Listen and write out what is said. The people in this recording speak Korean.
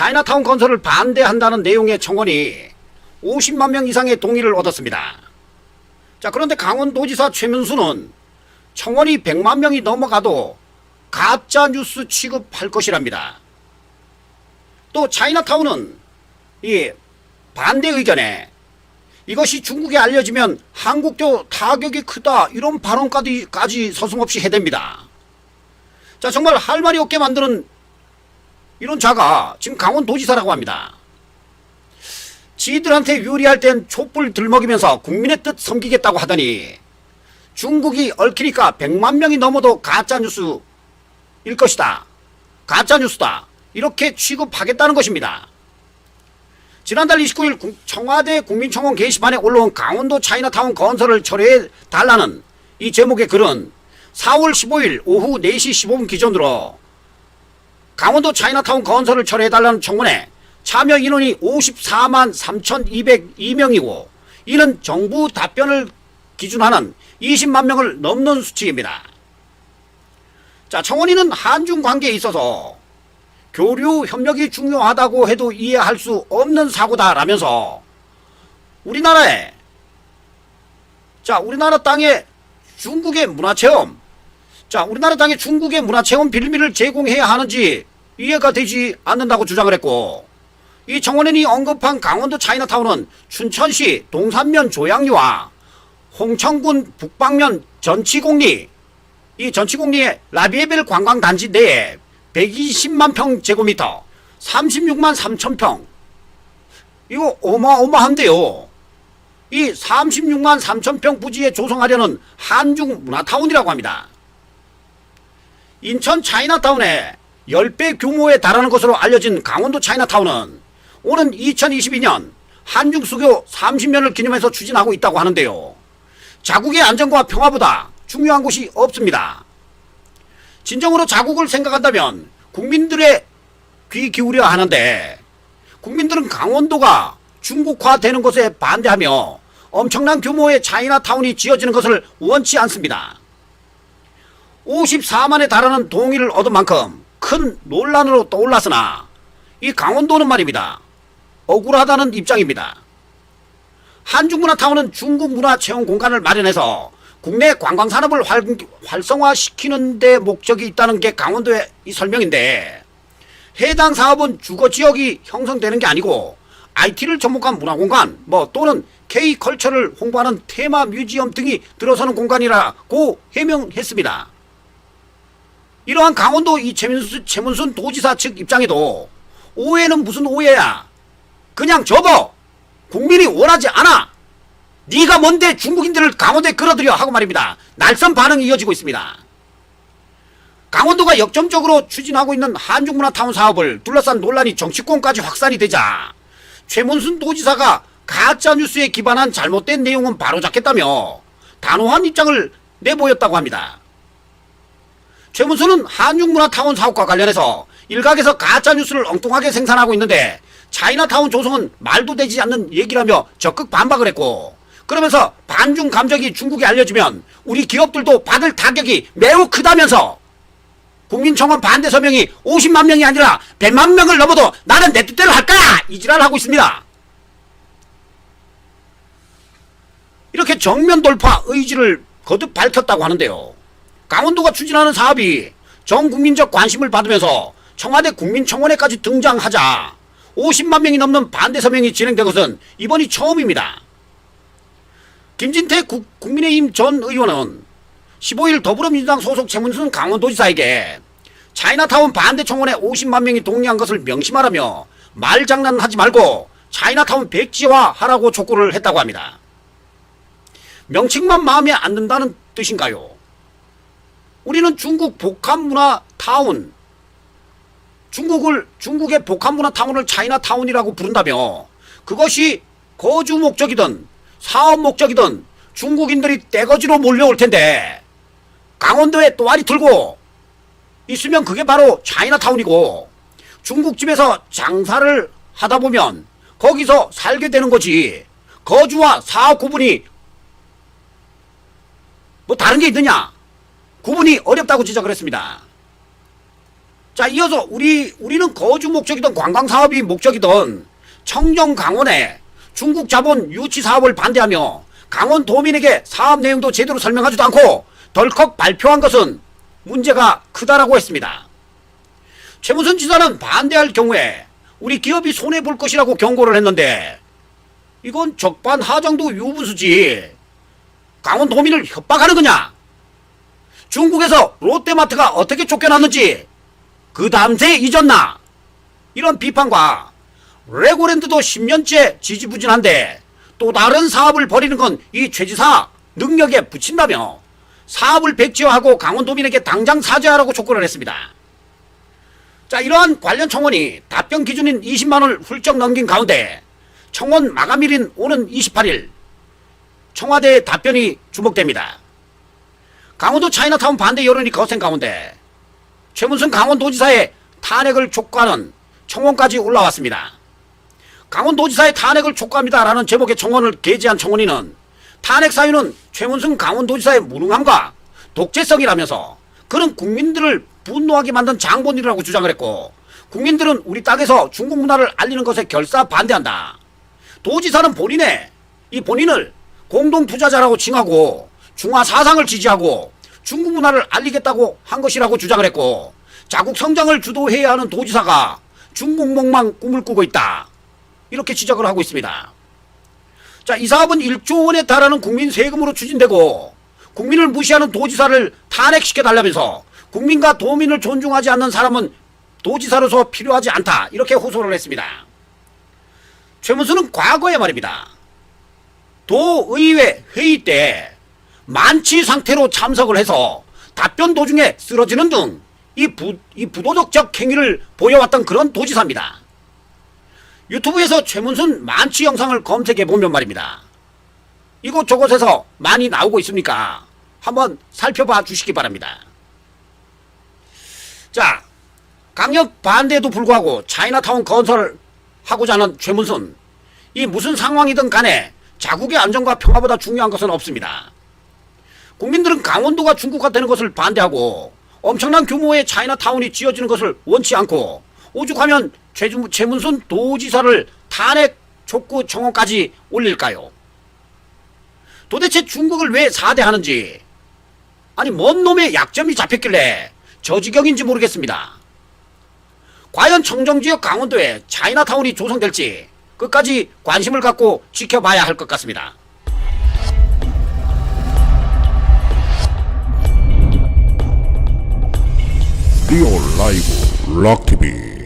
차이나타운 건설을 반대한다는 내용의 청원이 50만 명 이상의 동의를 얻었습니다. 자, 그런데 강원도지사 최문수는 청원이 100만 명이 넘어가도 가짜 뉴스 취급할 것이랍니다. 또 차이나타운은 이 반대 의견에 이것이 중국에 알려지면 한국도 타격이 크다 이런 발언까지 서슴없이 해댑니다. 자, 정말 할 말이 없게 만드는 이런 자가 지금 강원도지사라고 합니다. 지들한테 유리할 땐 촛불 들먹이면서 국민의 뜻 섬기겠다고 하더니 중국이 얽히니까 100만 명이 넘어도 가짜뉴스일 것이다. 가짜뉴스다. 이렇게 취급하겠다는 것입니다. 지난달 29일 청와대 국민청원 게시판에 올라온 강원도 차이나타운 건설을 철회해달라는 이 제목의 글은 4월 15일 오후 4시 15분 기준으로 강원도 차이나타운 건설을 철회해달라는 청원에 참여 인원이 54만 3,202명이고 이는 정부 답변을 기준하는 20만 명을 넘는 수치입니다. 자, 청원인은 한중 관계에 있어서 교류 협력이 중요하다고 해도 이해할 수 없는 사고다라면서 우리나라 땅에 중국의 문화체험, 우리나라 땅에 중국의 문화체험 빌미를 제공해야 하는지 이해가 되지 않는다고 주장을 했고, 이 청원인이 언급한 강원도 차이나타운은 춘천시 동산면 조양리와 홍천군 북방면 전치공리, 이 전치공리의 라비에벨 관광단지 내에 120만 평제곱미터, 36만 3천 평. 이거 어마어마한데요. 이 36만 3천 평 부지에 조성하려는 한중 문화타운이라고 합니다. 인천 차이나타운의 10배 규모에 달하는 것으로 알려진 강원도 차이나타운은 오는 2022년 한중 수교 30년을 기념해서 추진하고 있다고 하는데요. 자국의 안전과 평화보다 중요한 것이 없습니다. 진정으로 자국을 생각한다면 국민들의 귀 기울여야 하는데 국민들은 강원도가 중국화되는 것에 반대하며 엄청난 규모의 차이나타운이 지어지는 것을 원치 않습니다. 54만에 달하는 동의를 얻은 만큼 큰 논란으로 떠올랐으나 이 강원도는 말입니다. 억울하다는 입장입니다. 한중문화타운은 중국 문화 체험 공간을 마련해서 국내 관광산업을 활성화시키는 데 목적이 있다는 게 강원도의 이 설명인데, 해당 사업은 주거지역이 형성되는 게 아니고 IT를 접목한 문화공간 또는 K컬처를 홍보하는 테마 뮤지엄 등이 들어서는 공간이라고 해명했습니다. 이러한 강원도 이 최문순 도지사 측 입장에도 오해는 무슨 오해야, 그냥 접어, 국민이 원하지 않아, 네가 뭔데 중국인들을 강원도에 끌어들여 하고 말입니다. 날선 반응이 이어지고 있습니다. 강원도가 역점적으로 추진하고 있는 한중문화타운 사업을 둘러싼 논란이 정치권까지 확산이 되자 최문순 도지사가 가짜뉴스에 기반한 잘못된 내용은 바로잡겠다며 단호한 입장을 내보였다고 합니다. 최문순은 한중문화타운 사업과 관련해서 일각에서 가짜뉴스를 엉뚱하게 생산하고 있는데 차이나타운 조성은 말도 되지 않는 얘기라며 적극 반박을 했고, 그러면서 반중 감정이 중국에 알려지면 우리 기업들도 받을 타격이 매우 크다면서 국민청원 반대 서명이 50만 명이 아니라 100만 명을 넘어도 나는 내 뜻대로 할 거야! 이 지랄을 하고 있습니다. 이렇게 정면 돌파 의지를 거듭 밝혔다고 하는데요. 강원도가 추진하는 사업이 전 국민적 관심을 받으면서 청와대 국민청원회까지 등장하자 50만 명이 넘는 반대 서명이 진행된 것은 이번이 처음입니다. 김진태 국민의힘 전 의원은 15일 더불어민주당 소속 최문순 강원도지사에게 차이나타운 반대 청원에 50만 명이 동의한 것을 명심하라며 말장난하지 말고 차이나타운 백지화하라고 촉구를 했다고 합니다. 명칭만 마음에 안 든다는 뜻인가요? 우리는 중국 복합문화타운, 중국의 복합문화타운을 차이나타운이라고 부른다며 그것이 거주 목적이든 사업 목적이든 중국인들이 떼거지로 몰려올 텐데 강원도에 또아리 들고 있으면 그게 바로 차이나타운이고, 중국집에서 장사를 하다 보면 거기서 살게 되는 거지 거주와 사업 구분이 다른 게 있느냐? 구분이 어렵다고 지적을 했습니다. 자, 이어서 우리는 거주 목적이든 관광 사업이 목적이든 청정 강원에 중국 자본 유치 사업을 반대하며 강원 도민에게 사업 내용도 제대로 설명하지도 않고 덜컥 발표한 것은 문제가 크다라고 했습니다. 최문순 지사는 반대할 경우에 우리 기업이 손해볼 것이라고 경고를 했는데 이건 적반하장도 유분수지. 강원 도민을 협박하는 거냐? 중국에서 롯데마트가 어떻게 쫓겨났는지 그 다음새에 잊었나? 이런 비판과 레고랜드도 10년째 지지부진한데 또 다른 사업을 벌이는 건 이 최 지사 능력에 붙인다며 사업을 백지화하고 강원도민에게 당장 사죄하라고 촉구를 했습니다. 자, 이러한 관련 청원이 답변 기준인 20만원을 훌쩍 넘긴 가운데 청원 마감일인 오는 28일 청와대의 답변이 주목됩니다. 강원도 차이나타운 반대 여론이 거센 가운데 최문순 강원도지사의 탄핵을 촉구하는 청원까지 올라왔습니다. 강원도지사의 탄핵을 촉구합니다라는 제목의 청원을 게재한 청원인은 탄핵 사유는 최문순 강원도지사의 무능함과 독재성이라면서 그는 국민들을 분노하게 만든 장본인이라고 주장을 했고 국민들은 우리 땅에서 중국 문화를 알리는 것에 결사 반대한다. 도지사는 본인을 공동투자자라고 칭하고 중화 사상을 지지하고 중국 문화를 알리겠다고 한 것이라고 주장을 했고 자국 성장을 주도해야 하는 도지사가 중국몽만 꿈을 꾸고 있다. 이렇게 지적을 하고 있습니다. 자, 이 사업은 1조 원에 달하는 국민 세금으로 추진되고 국민을 무시하는 도지사를 탄핵시켜달라면서 국민과 도민을 존중하지 않는 사람은 도지사로서 필요하지 않다. 이렇게 호소를 했습니다. 최문순은 과거에 말입니다. 도의회 회의 때 만취 상태로 참석을 해서 답변 도중에 쓰러지는 등 이 부도덕적 행위를 보여왔던 그런 도지사입니다. 유튜브에서 최문순 만취 영상을 검색해보면 말입니다. 이곳저곳에서 많이 나오고 있으니까 한번 살펴봐 주시기 바랍니다. 자, 강력 반대에도 불구하고 차이나타운 건설을 하고자 하는 최문순, 이 무슨 상황이든 간에 자국의 안전과 평화보다 중요한 것은 없습니다. 국민들은 강원도가 중국화 되는 것을 반대하고 엄청난 규모의 차이나타운이 지어지는 것을 원치 않고 오죽하면 최문순 도지사를 탄핵 촉구 청원까지 올릴까요? 도대체 중국을 왜 사대하는지, 아니 뭔 놈의 약점이 잡혔길래 저 지경인지 모르겠습니다. 과연 청정지역 강원도에 차이나타운이 조성될지 끝까지 관심을 갖고 지켜봐야 할 것 같습니다. 리오 라이브 락TV